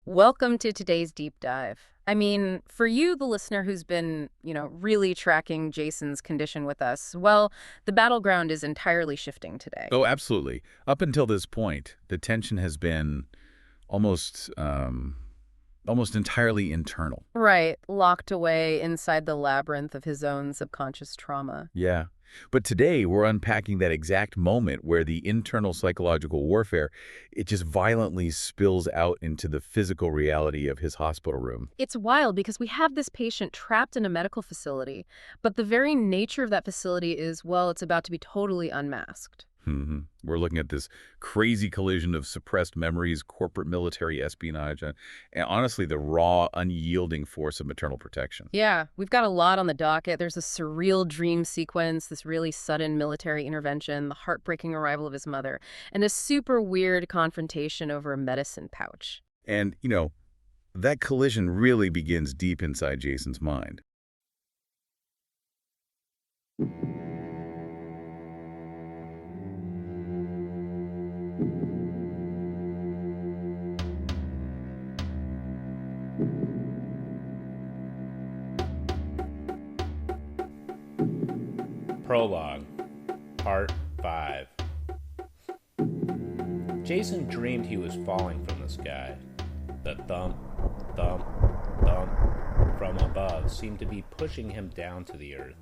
Welcome to today's deep dive. I mean, for you, the listener who's been, really tracking Jason's condition with us, well, the battleground is entirely shifting today. Oh, absolutely. Up until this point, the tension has been almost almost entirely internal. Right, locked away inside the labyrinth of his own subconscious trauma. Yeah. But today we're unpacking that exact moment where the internal psychological warfare, it just violently spills out into the physical reality of his hospital room. It's wild because we have this patient trapped in a medical facility, but the very nature of that facility is, well, it's about to be totally unmasked. We're looking at this crazy collision of suppressed memories, corporate military espionage, and honestly, the raw, unyielding force of maternal protection. Yeah, we've got a lot on the docket. There's a surreal dream sequence, this really sudden military intervention, the heartbreaking arrival of his mother, and a super weird confrontation over a medicine pouch. And, that collision really begins deep inside Jason's mind. Prologue, Part 5. Jason dreamed he was falling from the sky. The thump, thump, thump from above seemed to be pushing him down to the earth.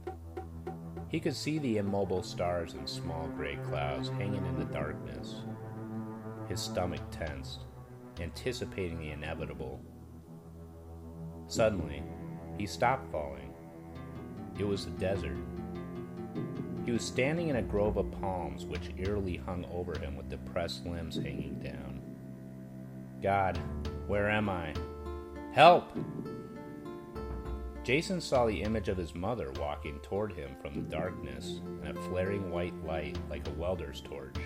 He could see the immobile stars and small gray clouds hanging in the darkness. His stomach tensed, anticipating the inevitable. Suddenly, he stopped falling. It was the desert. He was standing in a grove of palms which eerily hung over him with depressed limbs hanging down. God, where am I? Help! Jason saw the image of his mother walking toward him from the darkness in a flaring white light like a welder's torch.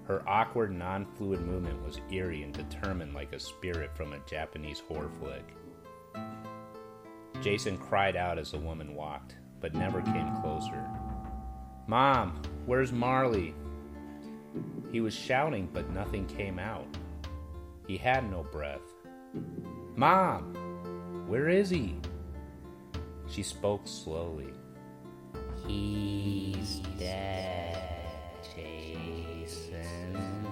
Her awkward, non-fluid movement was eerie and determined like a spirit from a Japanese horror flick. Jason cried out as the woman walked, but never came closer. Mom, where's Marley? He was shouting, but nothing came out. He had no breath. Mom, where is he? She spoke slowly. He's dead, Jason.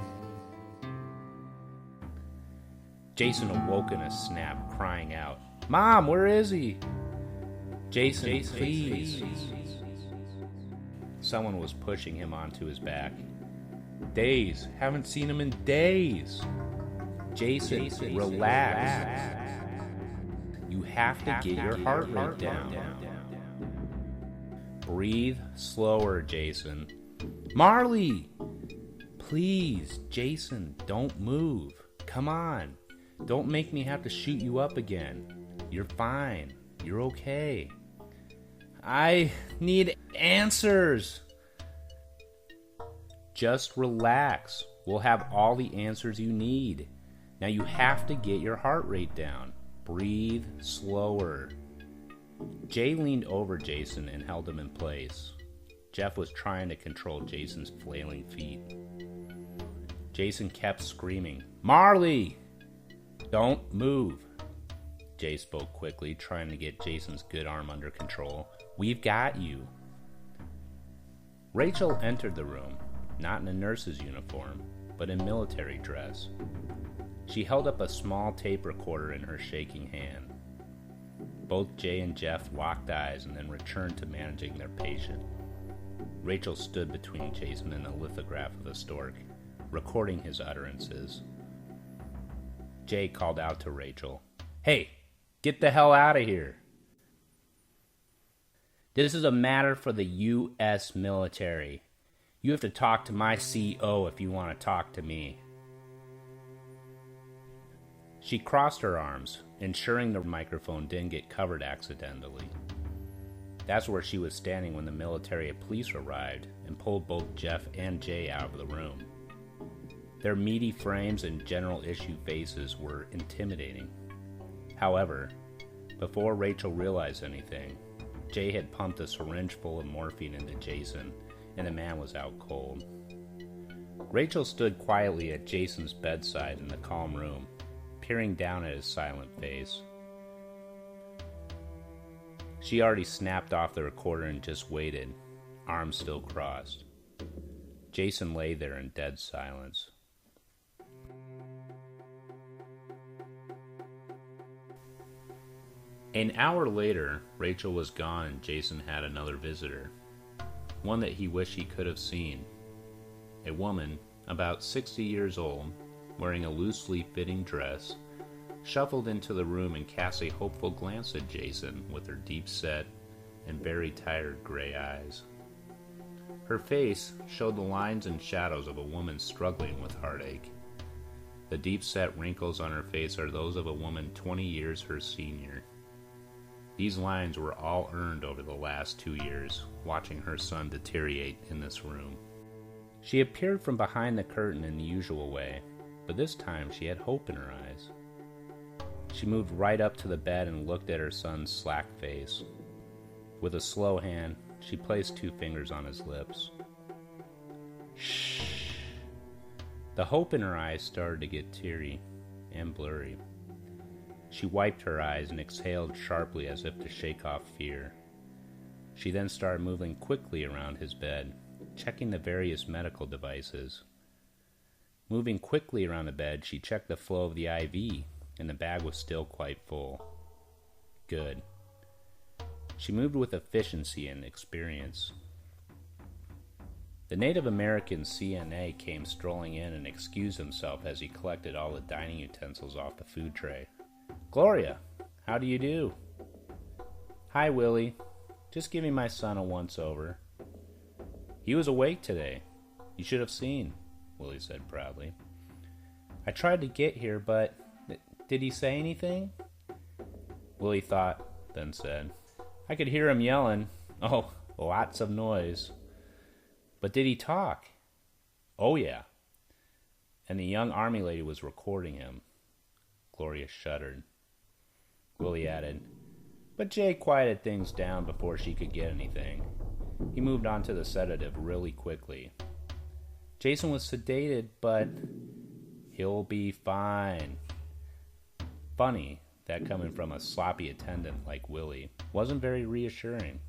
Jason awoke in a snap, crying out, Mom, where is he? Jason, please. Someone was pushing him onto his back. Days. Haven't seen him in days. Jason, relax. You have to get your heart rate down. Breathe slower, Jason. Marley! Please, Jason, don't move. Come on. Don't make me have to shoot you up again. You're fine. You're okay. I need answers. Just relax. We'll have all the answers you need. Now you have to get your heart rate down. Breathe slower. Jay leaned over Jason and held him in place. Jeff was trying to control Jason's flailing feet. Jason kept screaming, Marley! Don't move. Jay spoke quickly, trying to get Jason's good arm under control. We've got you. Rachel entered the room, not in a nurse's uniform, but in military dress. She held up a small tape recorder in her shaking hand. Both Jay and Jeff locked eyes and then returned to managing their patient. Rachel stood between Jason and a lithograph of a stork, recording his utterances. Jay called out to Rachel, Hey, get the hell out of here. This is a matter for the U.S. military. You have to talk to my CO if you want to talk to me. She crossed her arms, ensuring the microphone didn't get covered accidentally. That's where she was standing when the military and police arrived and pulled both Jeff and Jay out of the room. Their meaty frames and general issue faces were intimidating. However, before Rachel realized anything, Jay had pumped a syringe full of morphine into Jason, and the man was out cold. Rachel stood quietly at Jason's bedside in the calm room, peering down at his silent face. She already snapped off the recorder and just waited, arms still crossed. Jason lay there in dead silence. An hour later, Rachel was gone and Jason had another visitor. One that he wished he could have seen. A woman, about 60 years old, wearing a loosely fitting dress, shuffled into the room and cast a hopeful glance at Jason with her deep-set and very tired gray eyes. Her face showed the lines and shadows of a woman struggling with heartache. The deep-set wrinkles on her face are those of a woman 20 years her senior. These lines were all earned over the last 2 years, watching her son deteriorate in this room. She appeared from behind the curtain in the usual way, but this time she had hope in her eyes. She moved right up to the bed and looked at her son's slack face. With a slow hand, she placed 2 fingers on his lips. Shh. The hope in her eyes started to get teary and blurry. She wiped her eyes and exhaled sharply as if to shake off fear. She then started moving quickly around his bed, checking the various medical devices. Moving quickly around the bed, she checked the flow of the IV, and the bag was still quite full. Good. She moved with efficiency and experience. The Native American CNA came strolling in and excused himself as he collected all the dining utensils off the food tray. Gloria, how do you do? Hi, Willie. Just giving my son a once-over. He was awake today. You should have seen, Willie said proudly. I tried to get here, but did he say anything? Willie thought, then said, I could hear him yelling. Oh, lots of noise. But did he talk? Oh, yeah. And the young army lady was recording him. Gloria shuddered. Willie added, but Jay quieted things down before she could get anything. He moved on to the sedative really quickly. Jason was sedated, but he'll be fine. Funny that coming from a sloppy attendant like Willie wasn't very reassuring.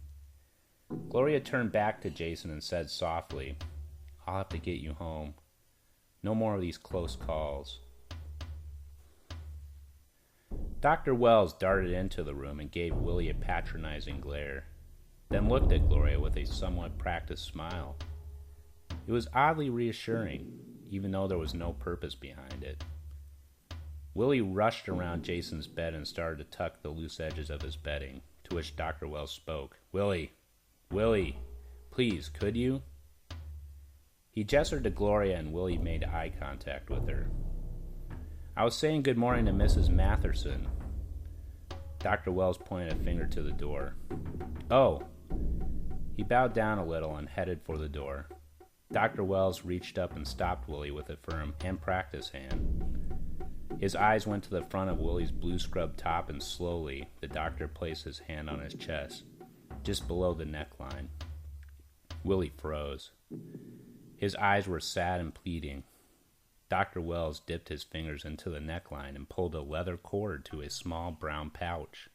Gloria turned back to Jason and said softly, I'll have to get you home. No more of these close calls. Dr. Wells darted into the room and gave Willie a patronizing glare, then looked at Gloria with a somewhat practiced smile. It was oddly reassuring, even though there was no purpose behind it. Willie rushed around Jason's bed and started to tuck the loose edges of his bedding, to which Dr. Wells spoke. Willie, please, could you? He gestured to Gloria and Willie made eye contact with her. I was saying good morning to Mrs. Matherson. Dr. Wells pointed a finger to the door. Oh. He bowed down a little and headed for the door. Dr. Wells reached up and stopped Willie with a firm and practiced hand. His eyes went to the front of Willie's blue scrub top, and slowly the doctor placed his hand on his chest, just below the neckline. Willie froze. His eyes were sad and pleading. Dr. Wells dipped his fingers into the neckline and pulled a leather cord to a small brown pouch.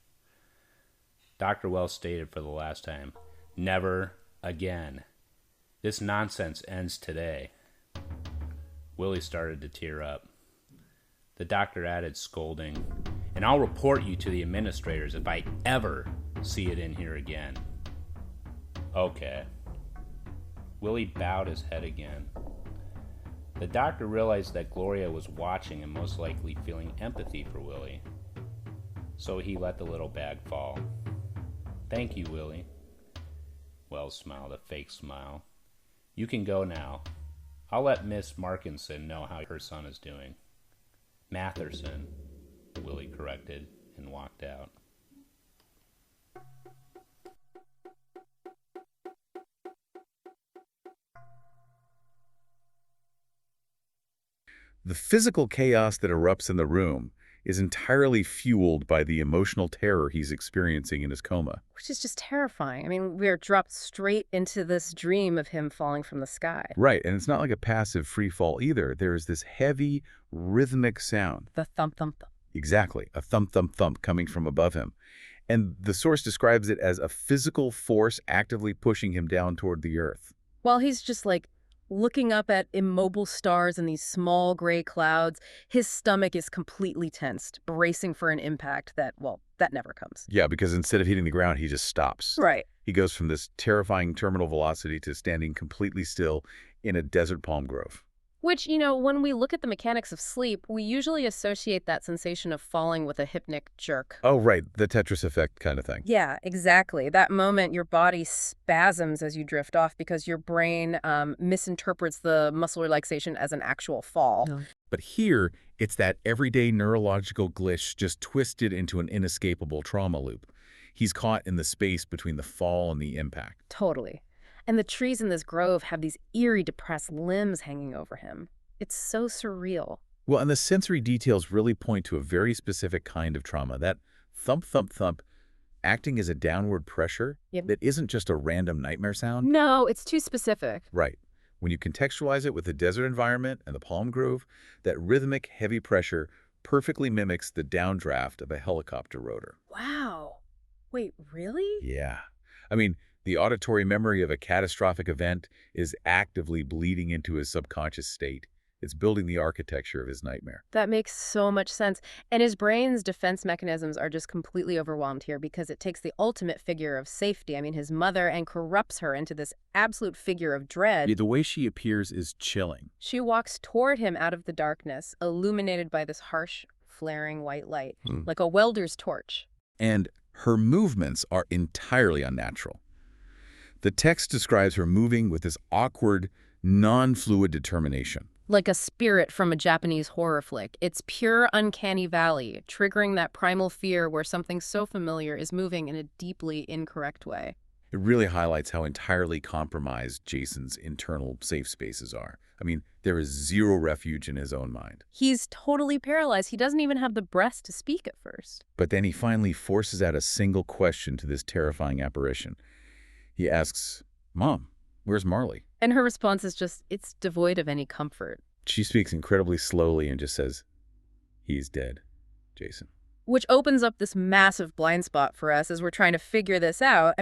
Dr. Wells stated for the last time, Never again. This nonsense ends today. Willie started to tear up. The doctor added, scolding, And I'll report you to the administrators if I ever see it in here again. Okay. Willie bowed his head again. The doctor realized that Gloria was watching and most likely feeling empathy for Willie. So he let the little bag fall. Thank you, Willie. Wells smiled a fake smile. You can go now. I'll let Miss Markinson know how her son is doing. Matherson, Willie corrected, and walked out. The physical chaos that erupts in the room is entirely fueled by the emotional terror he's experiencing in his coma. Which is just terrifying. I mean, we're dropped straight into this dream of him falling from the sky. Right, and it's not like a passive free fall either. There's this heavy, rhythmic sound. The thump, thump, thump. Exactly, a thump, thump, thump coming from above him. And the source describes it as a physical force actively pushing him down toward the earth. While he's just like looking up at immobile stars and these small gray clouds, his stomach is completely tensed, bracing for an impact that, well, that never comes. Yeah, because instead of hitting the ground, he just stops. Right. He goes from this terrifying terminal velocity to standing completely still in a desert palm grove. Which, when we look at the mechanics of sleep, we usually associate that sensation of falling with a hypnic jerk. Oh, right, the Tetris effect kind of thing. Yeah, exactly. That moment, your body spasms as you drift off because your brain misinterprets the muscle relaxation as an actual fall. Yeah. But here, it's that everyday neurological glitch just twisted into an inescapable trauma loop. He's caught in the space between the fall and the impact. Totally. And the trees in this grove have these eerie, depressed limbs hanging over him. It's so surreal. Well, and the sensory details really point to a very specific kind of trauma. That thump, thump, thump, acting as a downward pressure that isn't just a random nightmare sound. No, it's too specific. Right. When you contextualize it with the desert environment and the palm grove, that rhythmic, heavy pressure perfectly mimics the downdraft of a helicopter rotor. Wow. Wait, really? Yeah. I mean, the auditory memory of a catastrophic event is actively bleeding into his subconscious state. It's building the architecture of his nightmare. That makes so much sense. And his brain's defense mechanisms are just completely overwhelmed here because it takes the ultimate figure of safety, his mother, and corrupts her into this absolute figure of dread. Yeah, the way she appears is chilling. She walks toward him out of the darkness, illuminated by this harsh, flaring white light, like a welder's torch. And her movements are entirely unnatural. The text describes her moving with this awkward, non-fluid determination. Like a spirit from a Japanese horror flick. It's pure uncanny valley, triggering that primal fear where something so familiar is moving in a deeply incorrect way. It really highlights how entirely compromised Jason's internal safe spaces are. There is zero refuge in his own mind. He's totally paralyzed. He doesn't even have the breath to speak at first. But then he finally forces out a single question to this terrifying apparition. He asks, "Mom, where's Marley?" And her response is just, it's devoid of any comfort. She speaks incredibly slowly and just says, "He's dead, Jason." Which opens up this massive blind spot for us as we're trying to figure this out.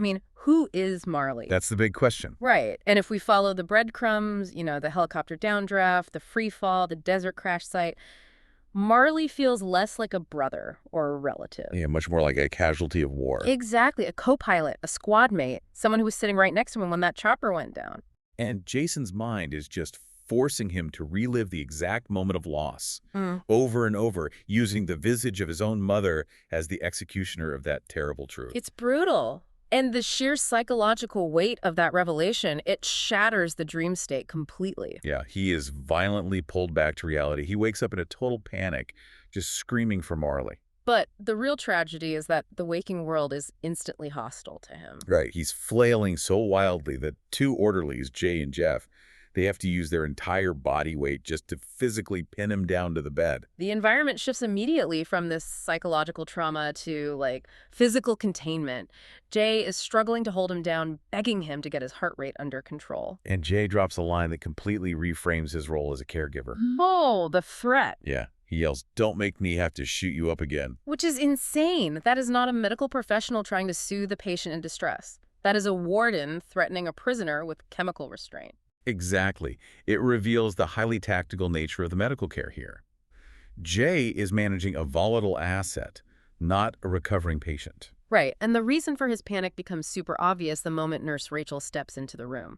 Who is Marley? That's the big question. Right. And if we follow the breadcrumbs, the helicopter downdraft, the free fall, the desert crash site, Marley feels less like a brother or a relative. Yeah, much more like a casualty of war. Exactly. A co-pilot, a squad mate, someone who was sitting right next to him when that chopper went down. And Jason's mind is just forcing him to relive the exact moment of loss over and over, using the visage of his own mother as the executioner of that terrible truth. It's brutal. And the sheer psychological weight of that revelation, it shatters the dream state completely. Yeah, he is violently pulled back to reality. He wakes up in a total panic, just screaming for Marley. But the real tragedy is that the waking world is instantly hostile to him. Right, he's flailing so wildly that two orderlies, Jay and Jeff, they have to use their entire body weight just to physically pin him down to the bed. The environment shifts immediately from this psychological trauma to, physical containment. Jay is struggling to hold him down, begging him to get his heart rate under control. And Jay drops a line that completely reframes his role as a caregiver. Oh, the threat. Yeah, he yells, "Don't make me have to shoot you up again." Which is insane. That is not a medical professional trying to soothe a patient in distress. That is a warden threatening a prisoner with chemical restraint. Exactly. It reveals the highly tactical nature of the medical care here. Jay is managing a volatile asset, not a recovering patient. Right, and the reason for his panic becomes super obvious the moment Nurse Rachel steps into the room.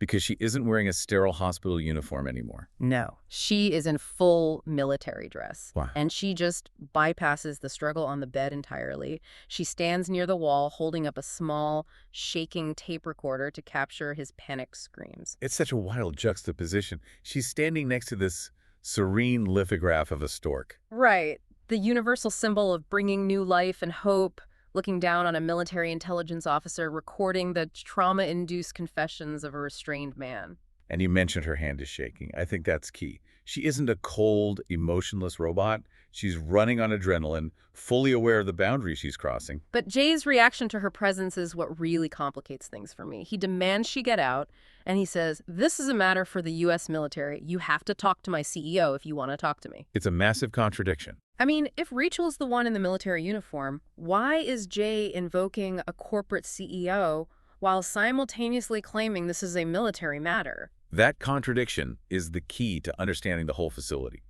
Because she isn't wearing a sterile hospital uniform anymore. No. She is in full military dress. Wow. And she just bypasses the struggle on the bed entirely. She stands near the wall, holding up a small, shaking tape recorder to capture his panicked screams. It's such a wild juxtaposition. She's standing next to this serene lithograph of a stork. Right. The universal symbol of bringing new life and hope, looking down on a military intelligence officer recording the trauma-induced confessions of a restrained man. And you mentioned her hand is shaking. I think that's key. She isn't a cold, emotionless robot. She's running on adrenaline, fully aware of the boundary she's crossing. But Jay's reaction to her presence is what really complicates things for me. He demands she get out, and he says, "This is a matter for the U.S. military. You have to talk to my CEO if you want to talk to me." It's a massive contradiction. I mean, if Rachel's the one in the military uniform, why is Jay invoking a corporate CEO while simultaneously claiming this is a military matter? That contradiction is the key to understanding the whole facility.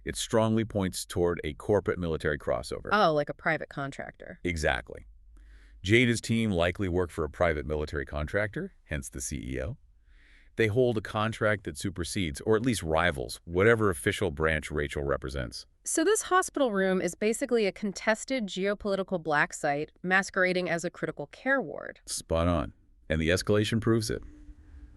It strongly points toward a corporate military crossover. Oh, like a private contractor. Exactly. Jay and his team likely work for a private military contractor, hence the CEO. They hold a contract that supersedes, or at least rivals, whatever official branch Rachel represents. So this hospital room is basically a contested geopolitical black site masquerading as a critical care ward. Spot on. And the escalation proves it.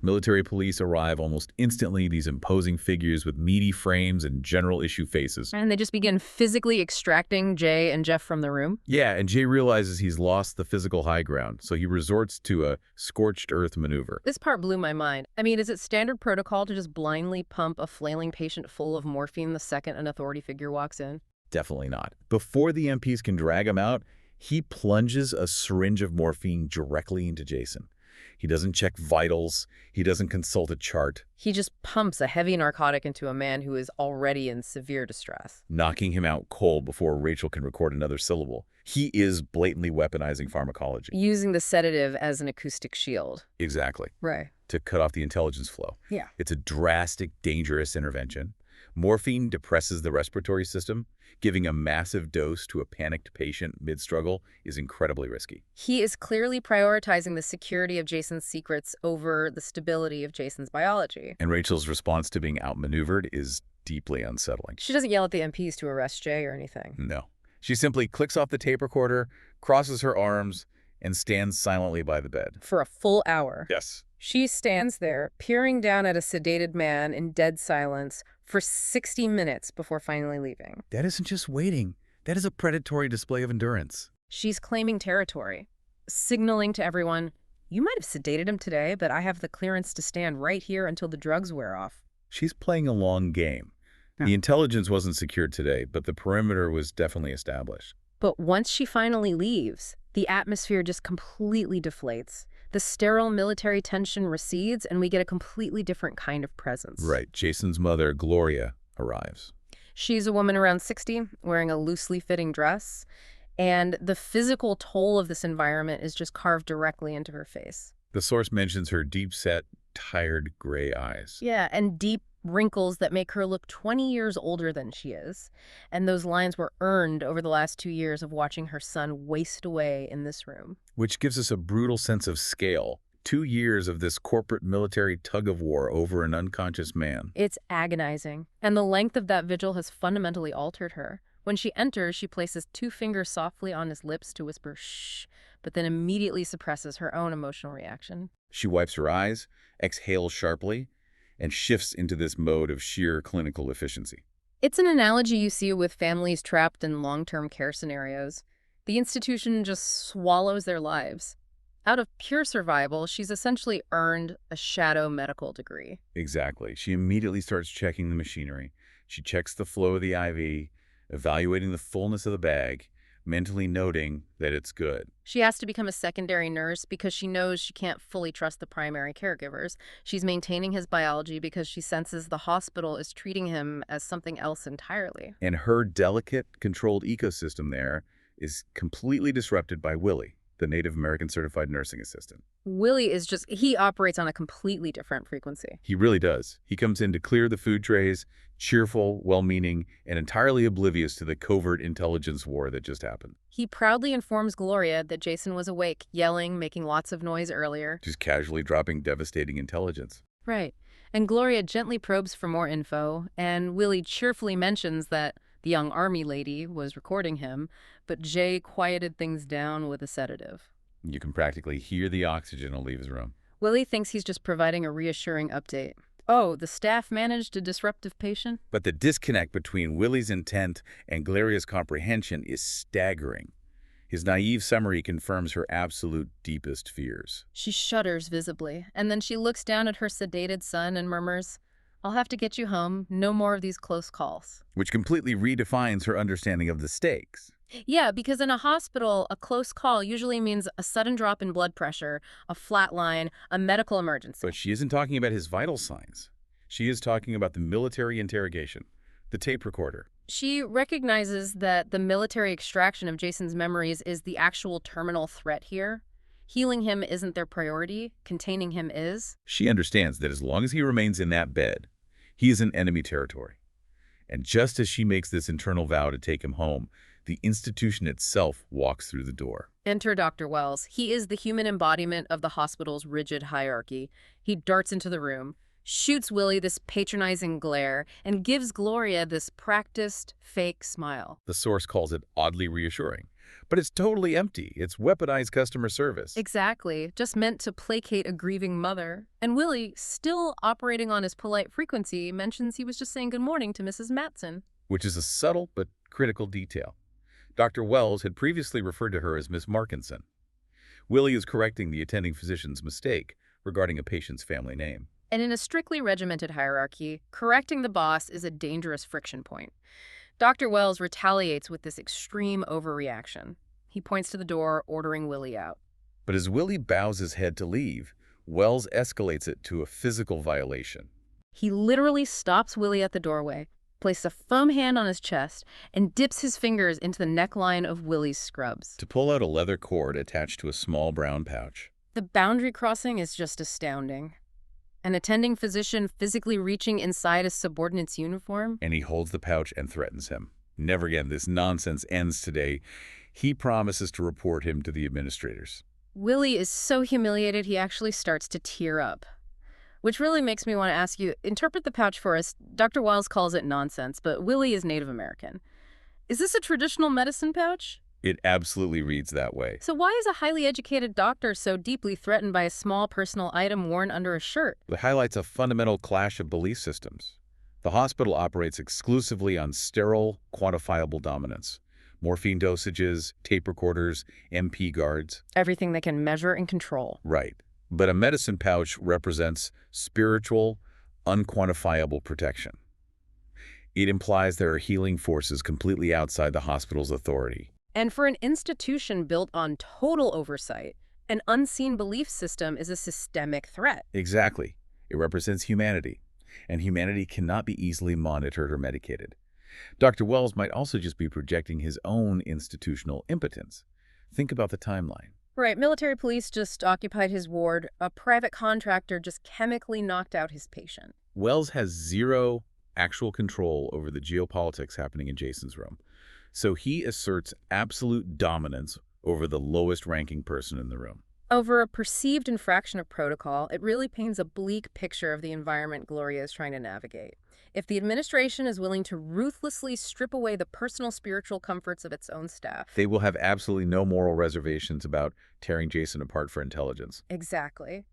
Military police arrive almost instantly, these imposing figures with meaty frames and general issue faces. And they just begin physically extracting Jay and Jeff from the room? Yeah, and Jay realizes he's lost the physical high ground, so he resorts to a scorched earth maneuver. This part blew my mind. I mean, is it standard protocol to just blindly pump a flailing patient full of morphine the second an authority figure walks in? Definitely not. Before the MPs can drag him out, he plunges a syringe of morphine directly into Jason. He doesn't check vitals. He doesn't consult a chart. He just pumps a heavy narcotic into a man who is already in severe distress, knocking him out cold before Rachel can record another syllable. He is blatantly weaponizing pharmacology. using the sedative as an acoustic shield. Exactly. Right. To cut off the intelligence flow. Yeah. It's a drastic, dangerous intervention. Morphine depresses the respiratory system. Giving a massive dose to a panicked patient mid-struggle is incredibly risky. He is clearly prioritizing the security of Jason's secrets over the stability of Jason's biology. And Rachel's response to being outmaneuvered is deeply unsettling. She doesn't yell at the MPs to arrest Jay or anything. No. She simply clicks off the tape recorder, crosses her arms, and stands silently by the bed. For a full hour. Yes. She stands there, peering down at a sedated man in dead silence for 60 minutes before finally leaving. That isn't just waiting. That is a predatory display of endurance. She's claiming territory, signaling to everyone, "You might have sedated him today, but I have the clearance to stand right here until the drugs wear off." She's playing a long game. Yeah. The intelligence wasn't secured today, but the perimeter was definitely established. But once she finally leaves, the atmosphere just completely deflates. The sterile military tension recedes, and we get a completely different kind of presence. Right. Jason's mother, Gloria, arrives. She's a woman around 60, wearing a loosely fitting dress, and the physical toll of this environment is just carved directly into her face. The source mentions her deep-set, tired gray eyes. Yeah, and deep wrinkles that make her look 20 years older than she is. And those lines were earned over the last 2 years of watching her son waste away in this room. Which gives us a brutal sense of scale. 2 years of this corporate military tug-of-war over an unconscious man. It's agonizing. And the length of that vigil has fundamentally altered her. When she enters, she places 2 fingers softly on his lips to whisper, "shh," but then immediately suppresses her own emotional reaction. She wipes her eyes, exhales sharply, and shifts into this mode of sheer clinical efficiency. It's an analogy you see with families trapped in long-term care scenarios. The institution just swallows their lives. Out of pure survival, she's essentially earned a shadow medical degree. Exactly. She immediately starts checking the machinery. She checks the flow of the IV, evaluating the fullness of the bag, mentally noting that it's good. She has to become a secondary nurse because she knows she can't fully trust the primary caregivers. She's maintaining his biology because she senses the hospital is treating him as something else entirely. And her delicate, controlled ecosystem there is completely disrupted by Willie. the Native American certified nursing assistant. Willie he operates on a completely different frequency. He really does. He comes in to clear the food trays, cheerful, well-meaning, and entirely oblivious to the covert intelligence war that just happened. He proudly informs Gloria that Jason was awake, yelling, making lots of noise earlier. Just casually dropping devastating intelligence. Right. And Gloria gently probes for more info, and Willie cheerfully mentions that the young army lady was recording him, but Jay quieted things down with a sedative. You can practically hear the oxygen leave his room. Willie thinks he's just providing a reassuring update. Oh, the staff managed a disruptive patient? But the disconnect between Willie's intent and Gloria's comprehension is staggering. His naive summary confirms her absolute deepest fears. She shudders visibly, and then she looks down at her sedated son and murmurs, "I'll have to get you home. No more of these close calls." Which completely redefines her understanding of the stakes. Yeah, because in a hospital, a close call usually means a sudden drop in blood pressure, a flat line, a medical emergency. But she isn't talking about his vital signs. She is talking about the military interrogation, the tape recorder. She recognizes that the military extraction of Jason's memories is the actual terminal threat here. Healing him isn't their priority. Containing him is. She understands that as long as he remains in that bed, he is in enemy territory. And just as she makes this internal vow to take him home, the institution itself walks through the door. Enter Dr. Wells. He is the human embodiment of the hospital's rigid hierarchy. He darts into the room, shoots Willie this patronizing glare, and gives Gloria this practiced, fake smile. The source calls it oddly reassuring. But it's totally empty. It's weaponized customer service. Exactly. Just meant to placate a grieving mother. And Willie, still operating on his polite frequency, mentions he was just saying good morning to Mrs. Matson. Which is a subtle but critical detail. Dr. Wells had previously referred to her as Miss Markinson. Willie is correcting the attending physician's mistake regarding a patient's family name. And in a strictly regimented hierarchy, correcting the boss is a dangerous friction point. Dr. Wells retaliates with this extreme overreaction. He points to the door, ordering Willie out. But as Willie bows his head to leave, Wells escalates it to a physical violation. He literally stops Willie at the doorway, places a firm hand on his chest, and dips his fingers into the neckline of Willie's scrubs. To pull out a leather cord attached to a small brown pouch. The boundary crossing is just astounding. An attending physician physically reaching inside a subordinate's uniform? And he holds the pouch and threatens him. Never again. This nonsense ends today. He promises to report him to the administrators. Willie is so humiliated he actually starts to tear up. Which really makes me want to ask you, interpret the pouch for us. Dr. Wells calls it nonsense, but Willie is Native American. Is this a traditional medicine pouch? It absolutely reads that way. So why is a highly educated doctor so deeply threatened by a small personal item worn under a shirt? It highlights a fundamental clash of belief systems. The hospital operates exclusively on sterile, quantifiable dominance. Morphine dosages, tape recorders, MP guards. Everything they can measure and control. Right. But a medicine pouch represents spiritual, unquantifiable protection. It implies there are healing forces completely outside the hospital's authority. And for an institution built on total oversight, an unseen belief system is a systemic threat. Exactly. It represents humanity, and humanity cannot be easily monitored or medicated. Dr. Wells might also just be projecting his own institutional impotence. Think about the timeline. Right, military police just occupied his ward. A private contractor just chemically knocked out his patient. Wells has zero actual control over the geopolitics happening in Jason's room. So he asserts absolute dominance over the lowest-ranking person in the room. Over a perceived infraction of protocol, it really paints a bleak picture of the environment Gloria is trying to navigate. If the administration is willing to ruthlessly strip away the personal spiritual comforts of its own staff, They will have absolutely no moral reservations about tearing Jason apart for intelligence. Exactly.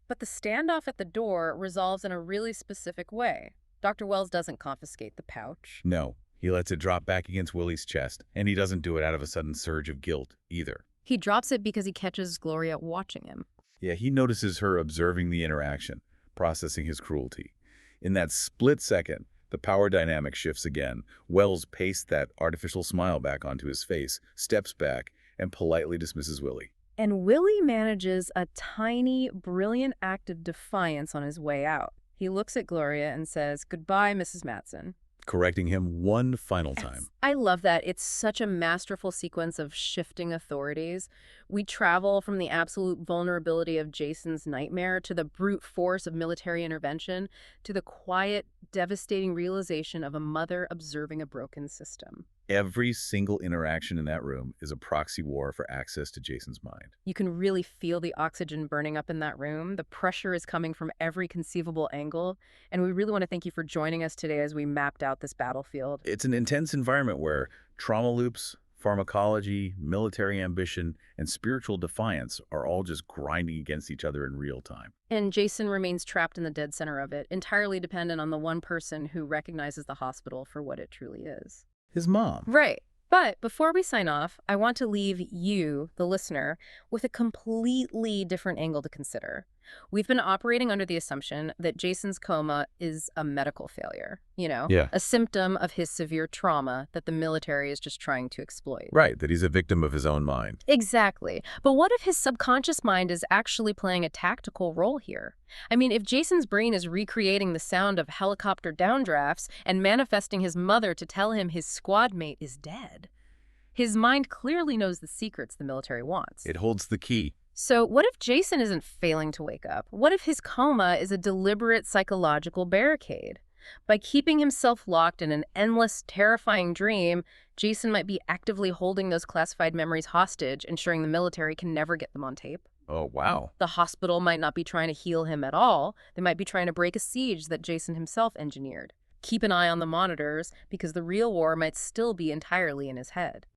But the standoff at the door resolves in a really specific way. Dr. Wells doesn't confiscate the pouch. No, he lets it drop back against Willie's chest, and he doesn't do it out of a sudden surge of guilt either. He drops it because he catches Gloria watching him. Yeah, he notices her observing the interaction, processing his cruelty. In that split second, the power dynamic shifts again. Wells pastes that artificial smile back onto his face, steps back, and politely dismisses Willie. And Willie manages a tiny, brilliant act of defiance on his way out. He looks at Gloria and says, "Goodbye, Mrs. Matson." correcting him one final time. I love that. It's such a masterful sequence of shifting authorities. We travel from the absolute vulnerability of Jason's nightmare to the brute force of military intervention to the quiet, devastating realization of a mother observing a broken system. Every single interaction in that room is a proxy war for access to Jason's mind. You can really feel the oxygen burning up in that room. The pressure is coming from every conceivable angle. And we really want to thank you for joining us today as we mapped out this battlefield. It's an intense environment where trauma loops, pharmacology, military ambition, and spiritual defiance are all just grinding against each other in real time. And Jason remains trapped in the dead center of it, entirely dependent on the one person who recognizes the hospital for what it truly is. His mom. Right. But before we sign off, I want to leave you, the listener, with a completely different angle to consider. We've been operating under the assumption that Jason's coma is a medical failure, a symptom of his severe trauma that the military is just trying to exploit. Right, that he's a victim of his own mind. Exactly. But what if his subconscious mind is actually playing a tactical role here? I mean, if Jason's brain is recreating the sound of helicopter downdrafts and manifesting his mother to tell him his squad mate is dead, his mind clearly knows the secrets the military wants. It holds the key. So what if Jason isn't failing to wake up? What if his coma is a deliberate psychological barricade? By keeping himself locked in an endless, terrifying dream, Jason might be actively holding those classified memories hostage, ensuring the military can never get them on tape. Oh, wow. The hospital might not be trying to heal him at all. They might be trying to break a siege that Jason himself engineered. Keep an eye on the monitors, because the real war might still be entirely in his head.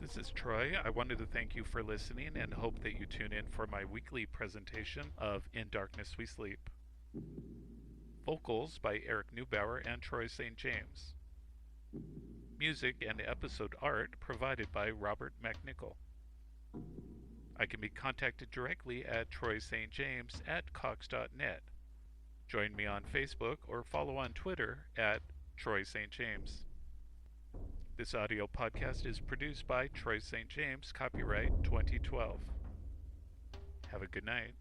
This is Troy. I wanted to thank you for listening and hope that you tune in for my weekly presentation of In Darkness We Sleep. Vocals by Eric Neubauer and Troy St. James. Music and episode art provided by Robert McNichol. I can be contacted directly at troystjames@cox.net. Join me on Facebook or follow on Twitter at Troy St. James. This audio podcast is produced by Troy St. James, copyright 2012. Have a good night.